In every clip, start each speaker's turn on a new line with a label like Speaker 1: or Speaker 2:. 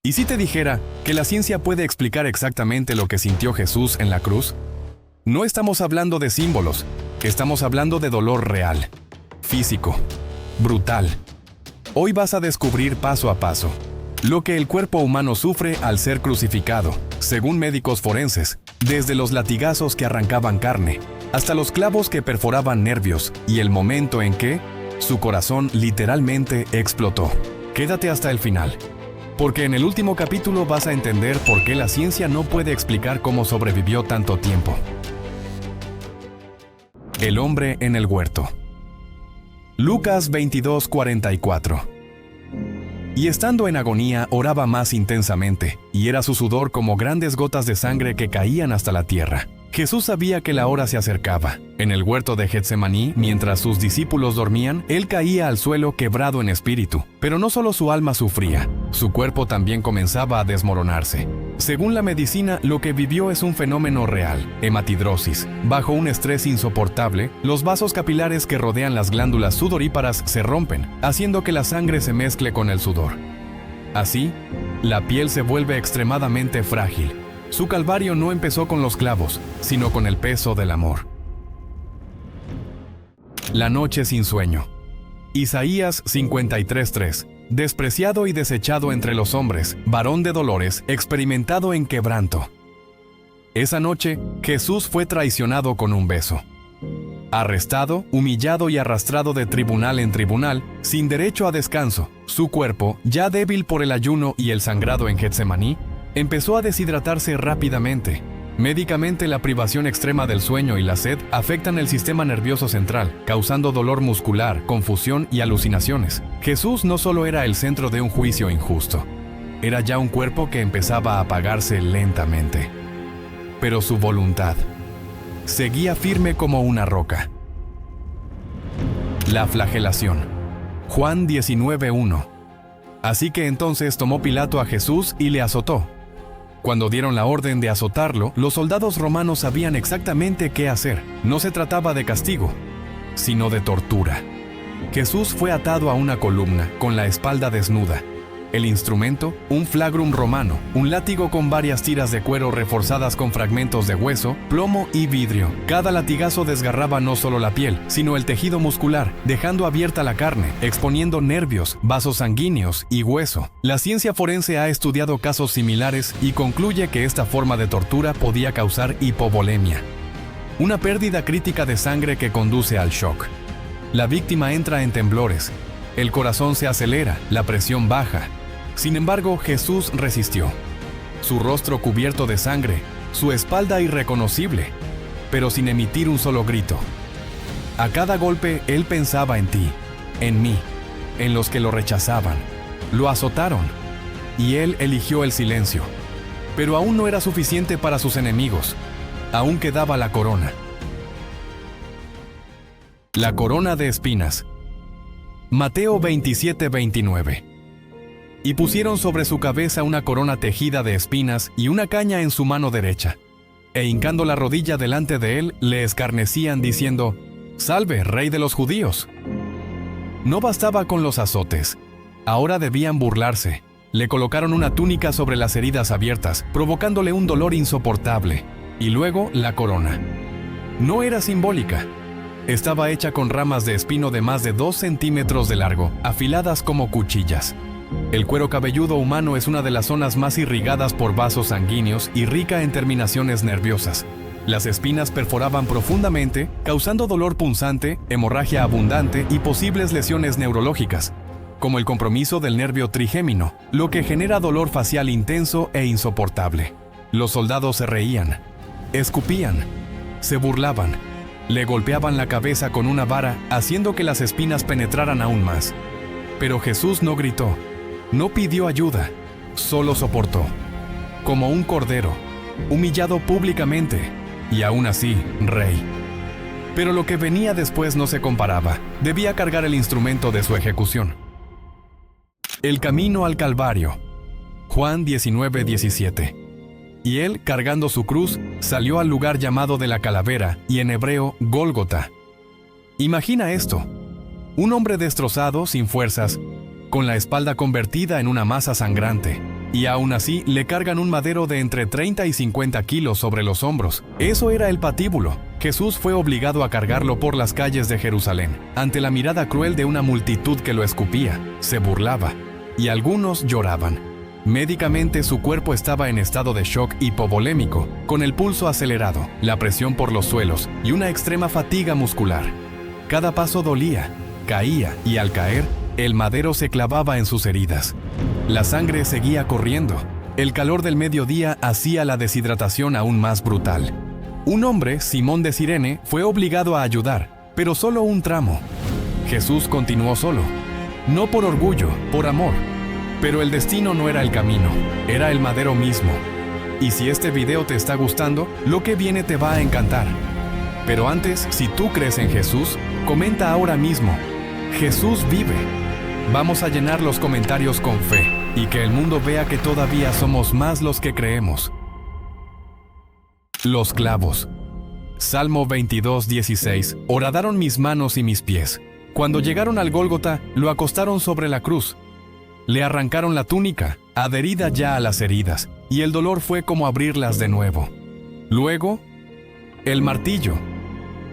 Speaker 1: ¿Y si te dijera que la ciencia puede explicar exactamente lo que sintió Jesús en la cruz? No estamos hablando de símbolos, estamos hablando de dolor real, físico, brutal. Hoy vas a descubrir paso a paso lo que el cuerpo humano sufre al ser crucificado, según médicos forenses, desde los latigazos que arrancaban carne, hasta los clavos que perforaban nervios y el momento en que su corazón literalmente explotó. Quédate hasta el final, porque en el último capítulo vas a entender por qué la ciencia no puede explicar cómo sobrevivió tanto tiempo. El hombre en el huerto. Lucas 22:44. Y estando en agonía, oraba más intensamente, y era su sudor como grandes gotas de sangre que caían hasta la tierra. Jesús sabía que la hora se acercaba. En el huerto de Getsemaní, mientras sus discípulos dormían, él caía al suelo quebrado en espíritu. Pero no solo su alma sufría, su cuerpo también comenzaba a desmoronarse. Según la medicina, lo que vivió es un fenómeno real, hematidrosis. Bajo un estrés insoportable, los vasos capilares que rodean las glándulas sudoríparas se rompen, haciendo que la sangre se mezcle con el sudor. Así, la piel se vuelve extremadamente frágil. Su calvario no empezó con los clavos, sino con el peso del amor. La noche sin sueño. Isaías 53:3. Despreciado y desechado entre los hombres, varón de dolores, experimentado en quebranto. Esa noche, Jesús fue traicionado con un beso. Arrestado, humillado y arrastrado de tribunal en tribunal, sin derecho a descanso, su cuerpo, ya débil por el ayuno y el sangrado en Getsemaní, empezó a deshidratarse rápidamente. Médicamente, la privación extrema del sueño y la sed afectan el sistema nervioso central, causando dolor muscular, confusión y alucinaciones. Jesús no solo era el centro de un juicio injusto, era ya un cuerpo que empezaba a apagarse lentamente. Pero su voluntad seguía firme como una roca. La flagelación. Juan 19:1. Así que entonces tomó Pilato a Jesús y le azotó. Cuando dieron la orden de azotarlo, los soldados romanos sabían exactamente qué hacer. No se trataba de castigo, sino de tortura. Jesús fue atado a una columna, con la espalda desnuda. El instrumento, un flagrum romano, un látigo con varias tiras de cuero reforzadas con fragmentos de hueso, plomo y vidrio. Cada latigazo desgarraba no solo la piel, sino el tejido muscular, dejando abierta la carne, exponiendo nervios, vasos sanguíneos y hueso. La ciencia forense ha estudiado casos similares y concluye que esta forma de tortura podía causar hipovolemia, una pérdida crítica de sangre que conduce al shock. La víctima entra en temblores, el corazón se acelera, la presión baja. Sin embargo, Jesús resistió. Su rostro cubierto de sangre, su espalda irreconocible, pero sin emitir un solo grito. A cada golpe, él pensaba en ti, en mí, en los que lo rechazaban. Lo azotaron, y él eligió el silencio. Pero aún no era suficiente para sus enemigos. Aún quedaba la corona. La corona de espinas. Mateo 27:29. Y pusieron sobre su cabeza una corona tejida de espinas y una caña en su mano derecha. E hincando la rodilla delante de él, le escarnecían diciendo: «Salve, Rey de los judíos». No bastaba con los azotes. Ahora debían burlarse. Le colocaron una túnica sobre las heridas abiertas, provocándole un dolor insoportable. Y luego la corona. No era simbólica. Estaba hecha con ramas de espino de más de 2 centímetros de largo, afiladas como cuchillas. El cuero cabelludo humano es una de las zonas más irrigadas por vasos sanguíneos y rica en terminaciones nerviosas. Las espinas perforaban profundamente, causando dolor punzante, hemorragia abundante y posibles lesiones neurológicas, como el compromiso del nervio trigémino, lo que genera dolor facial intenso e insoportable. Los soldados se reían, escupían, se burlaban, le golpeaban la cabeza con una vara, haciendo que las espinas penetraran aún más. Pero Jesús no gritó. No pidió ayuda, solo soportó, como un cordero, humillado públicamente, y aún así, rey. Pero lo que venía después no se comparaba, debía cargar el instrumento de su ejecución. El camino al Calvario. Juan 19:17. Y él, cargando su cruz, salió al lugar llamado de la calavera, y en hebreo, Gólgota. Imagina esto: un hombre destrozado, sin fuerzas, con la espalda convertida en una masa sangrante, y aún así le cargan un madero de entre 30 y 50 kilos sobre los hombros. Eso era el patíbulo. Jesús fue obligado a cargarlo por las calles de Jerusalén, ante la mirada cruel de una multitud que lo escupía, se burlaba, y algunos lloraban. Médicamente su cuerpo estaba en estado de shock hipovolémico, con el pulso acelerado, la presión por los suelos y una extrema fatiga muscular. Cada paso dolía, caía y al caer, el madero se clavaba en sus heridas. La sangre seguía corriendo. El calor del mediodía hacía la deshidratación aún más brutal. Un hombre, Simón de Cirene, fue obligado a ayudar, pero solo un tramo. Jesús continuó solo, no por orgullo, por amor. Pero el destino no era el camino, era el madero mismo. Y si este video te está gustando, lo que viene te va a encantar. Pero antes, si tú crees en Jesús, comenta ahora mismo: Jesús vive. Vamos a llenar los comentarios con fe, y que el mundo vea que todavía somos más los que creemos. Los clavos. Salmo 22:16. Horadaron mis manos y mis pies. Cuando llegaron al Gólgota, lo acostaron sobre la cruz. Le arrancaron la túnica, adherida ya a las heridas, y el dolor fue como abrirlas de nuevo. Luego, el martillo.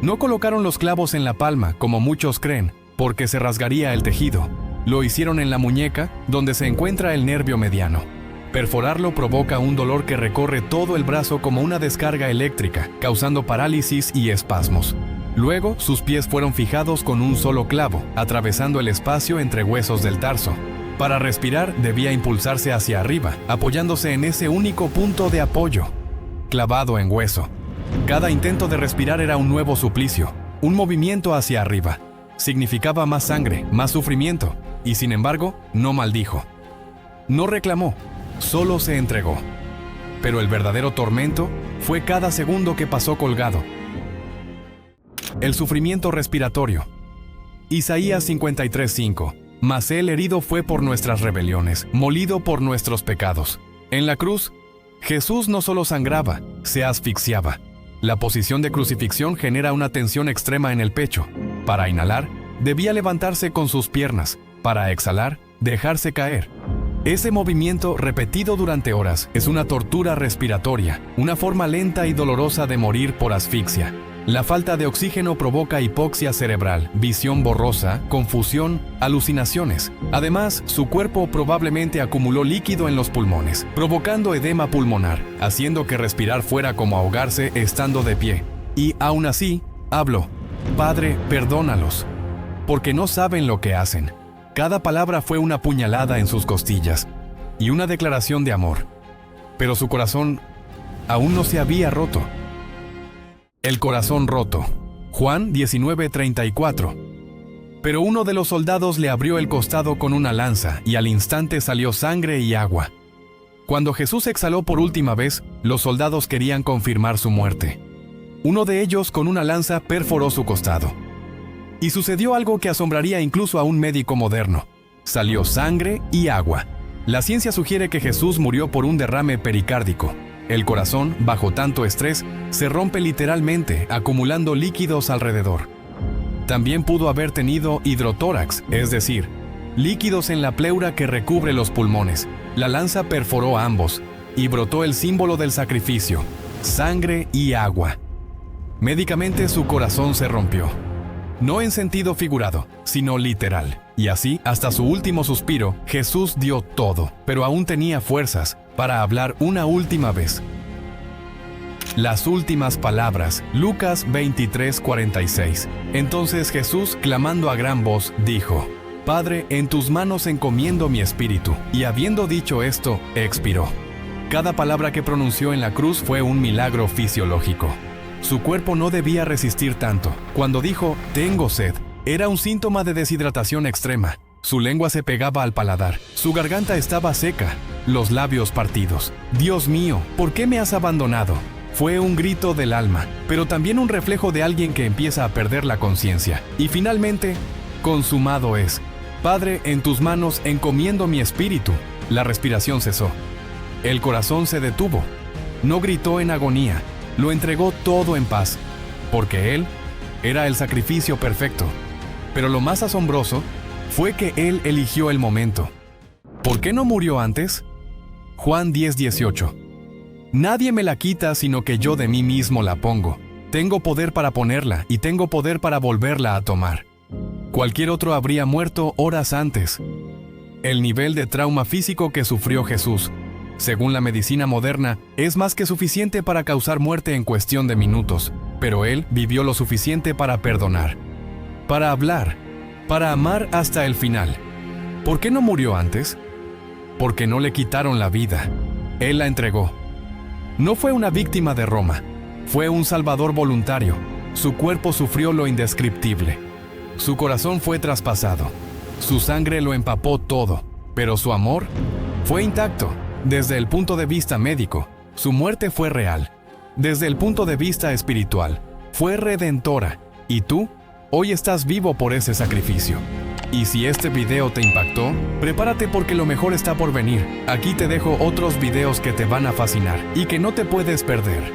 Speaker 1: No colocaron los clavos en la palma, como muchos creen, porque se rasgaría el tejido. Lo hicieron en la muñeca, donde se encuentra el nervio mediano. Perforarlo provoca un dolor que recorre todo el brazo como una descarga eléctrica, causando parálisis y espasmos. Luego, sus pies fueron fijados con un solo clavo, atravesando el espacio entre huesos del tarso. Para respirar, debía impulsarse hacia arriba, apoyándose en ese único punto de apoyo, clavado en hueso. Cada intento de respirar era un nuevo suplicio, un movimiento hacia arriba. Significaba más sangre, más sufrimiento, y sin embargo, no maldijo. No reclamó, solo se entregó. Pero el verdadero tormento fue cada segundo que pasó colgado. El sufrimiento respiratorio. Isaías 53:5. Mas él herido fue por nuestras rebeliones, molido por nuestros pecados. En la cruz, Jesús no solo sangraba, se asfixiaba. La posición de crucifixión genera una tensión extrema en el pecho. Para inhalar, debía levantarse con sus piernas. Para exhalar, dejarse caer. Ese movimiento, repetido durante horas, es una tortura respiratoria, una forma lenta y dolorosa de morir por asfixia. La falta de oxígeno provoca hipoxia cerebral, visión borrosa, confusión, alucinaciones. Además, su cuerpo probablemente acumuló líquido en los pulmones, provocando edema pulmonar, haciendo que respirar fuera como ahogarse estando de pie. Y aún así, habló: Padre, perdónalos, porque no saben lo que hacen. Cada palabra fue una puñalada en sus costillas y una declaración de amor. Pero su corazón aún no se había roto. El corazón roto. Juan 19:34. Pero uno de los soldados le abrió el costado con una lanza y al instante salió sangre y agua. Cuando Jesús exhaló por última vez, los soldados querían confirmar su muerte. Uno de ellos con una lanza perforó su costado. Y sucedió algo que asombraría incluso a un médico moderno. Salió sangre y agua. La ciencia sugiere que Jesús murió por un derrame pericárdico. El corazón, bajo tanto estrés, se rompe literalmente, acumulando líquidos alrededor. También pudo haber tenido hidrotórax, es decir, líquidos en la pleura que recubre los pulmones. La lanza perforó ambos, y brotó el símbolo del sacrificio, sangre y agua. Médicamente su corazón se rompió. No en sentido figurado, sino literal. Y así, hasta su último suspiro, Jesús dio todo, pero aún tenía fuerzas para hablar una última vez. Las últimas palabras, Lucas 23:46. Entonces Jesús, clamando a gran voz, dijo: Padre, en tus manos encomiendo mi espíritu. Y habiendo dicho esto, expiró. Cada palabra que pronunció en la cruz fue un milagro fisiológico. Su cuerpo no debía resistir tanto. Cuando dijo, tengo sed, era un síntoma de deshidratación extrema. Su lengua se pegaba al paladar. Su garganta estaba seca, los labios partidos. Dios mío, ¿por qué me has abandonado? Fue un grito del alma, pero también un reflejo de alguien que empieza a perder la conciencia. Y finalmente, consumado es. Padre, en tus manos encomiendo mi espíritu. La respiración cesó. El corazón se detuvo. No gritó en agonía. Lo entregó todo en paz, porque Él era el sacrificio perfecto. Pero lo más asombroso fue que Él eligió el momento. ¿Por qué no murió antes? Juan 10:18. Nadie me la quita sino que yo de mí mismo la pongo. Tengo poder para ponerla y tengo poder para volverla a tomar. Cualquier otro habría muerto horas antes. El nivel de trauma físico que sufrió Jesús, según la medicina moderna, es más que suficiente para causar muerte en cuestión de minutos, pero Él vivió lo suficiente para perdonar, para hablar, para amar hasta el final. ¿Por qué no murió antes? Porque no le quitaron la vida. Él la entregó. No fue una víctima de Roma, fue un salvador voluntario. Su cuerpo sufrió lo indescriptible. Su corazón fue traspasado. Su sangre lo empapó todo, pero su amor fue intacto. Desde el punto de vista médico, su muerte fue real. Desde el punto de vista espiritual, fue redentora. Y tú, hoy estás vivo por ese sacrificio. Y si este video te impactó, prepárate porque lo mejor está por venir. Aquí te dejo otros videos que te van a fascinar y que no te puedes perder.